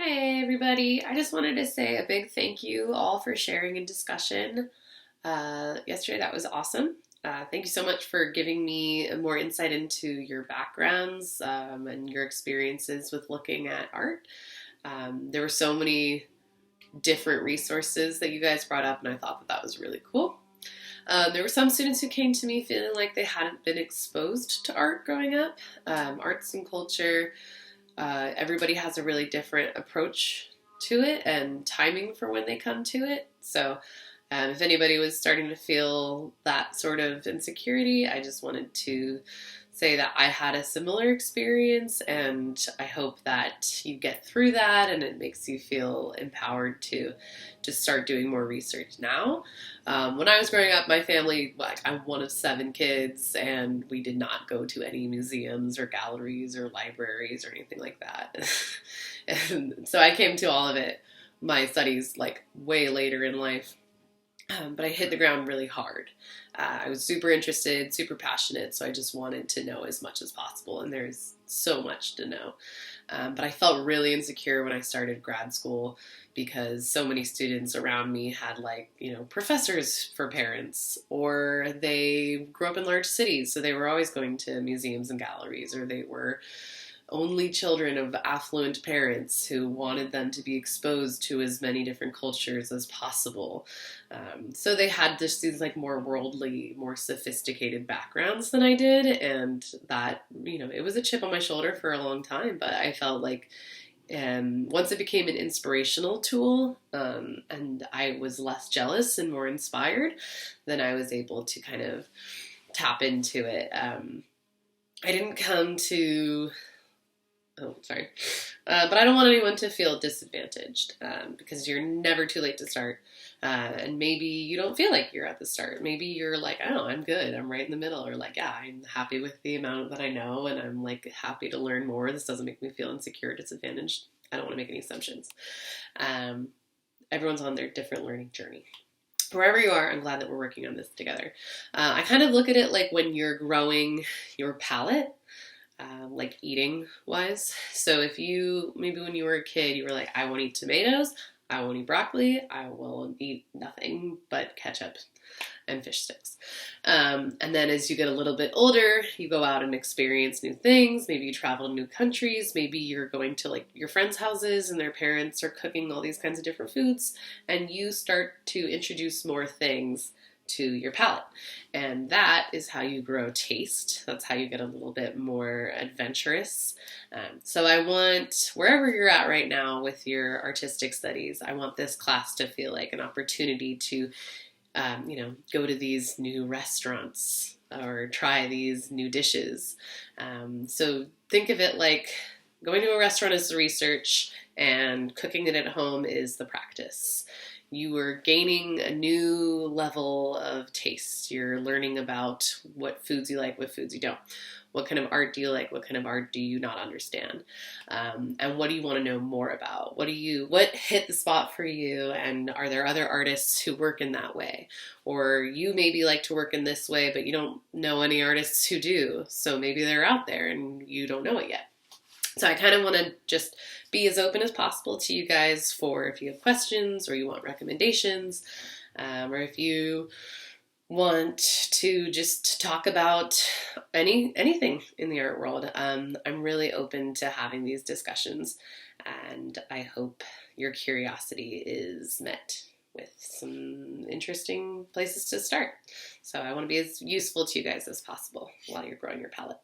Hey everybody, I just wanted to say a big thank you all for sharing a discussion yesterday. That was awesome. Thank you so much for giving me more insight into your backgrounds and your experiences with looking at art. There were so many different resources that you guys brought up, and I thought that that was really cool. There were some students who came to me feeling like they hadn't been exposed to art growing up. Arts and culture, everybody has a really different approach to it and timing for when they come to it. So, if anybody was starting to feel that sort of insecurity, I just wanted to say that I had a similar experience, and I hope that you get through that and it makes you feel empowered to just start doing more research now. When I was growing up, my family, like, I'm one of 7 kids, and we did not go to any museums or galleries or libraries or anything like that. And so I came to all of it, my studies, like way later in life. But I hit the ground really hard. I was super interested, super passionate, so I just wanted to know as much as possible, and there's so much to know. But I felt really insecure when I started grad school because so many students around me had, like, professors for parents, or they grew up in large cities, so they were always going to museums and galleries, or they were only children of affluent parents who wanted them to be exposed to as many different cultures as possible. So they had just these, like, more worldly, more sophisticated backgrounds than I did, and that, it was a chip on my shoulder for a long time, but I felt like once it became an inspirational tool, and I was less jealous and more inspired, then I was able to kind of tap into it. I didn't come to Oh, sorry. But I don't want anyone to feel disadvantaged, because you're never too late to start. And maybe you don't feel like you're at the start. Maybe you're like, oh, I'm good. I'm right in the middle. Or like, yeah, I'm happy with the amount that I know, and I'm, like, happy to learn more. This doesn't make me feel insecure or disadvantaged. I don't want to make any assumptions. Um, Everyone's on their different learning journey. Wherever you are, I'm glad that we're working on this together. I kind of look at it like when you're growing your palate, like eating wise. So if you, maybe when you were a kid, you were like, I won't eat tomatoes, I won't eat broccoli, I will eat nothing but ketchup and fish sticks. And then as you get a little bit older, you go out and experience new things. Maybe you travel to new countries. Maybe you're going to, like, your friends' houses and their parents are cooking all these kinds of different foods, and you start to introduce more things to your palate. And that is how you grow taste. That's how you get a little bit more adventurous. So I want, wherever you're at right now with your artistic studies, I want this class to feel like an opportunity to, go to these new restaurants or try these new dishes. So think of it like going to a restaurant is the research, and cooking it at home is the practice. You are gaining a new level of taste. You're learning about what foods you like, what foods you don't. What kind of art do you like? What kind of art do you not understand? And what do you want to know more about? What hit the spot for you? And are there other artists who work in that way? Or you maybe like to work in this way, but you don't know any artists who do. So maybe they're out there and you don't know it yet. So I kind of want to just be as open as possible to you guys for if you have questions or you want recommendations, or if you want to just talk about anything in the art world. I'm really open to having these discussions, and I hope your curiosity is met with some interesting places to start. So I want to be as useful to you guys as possible while you're growing your palette.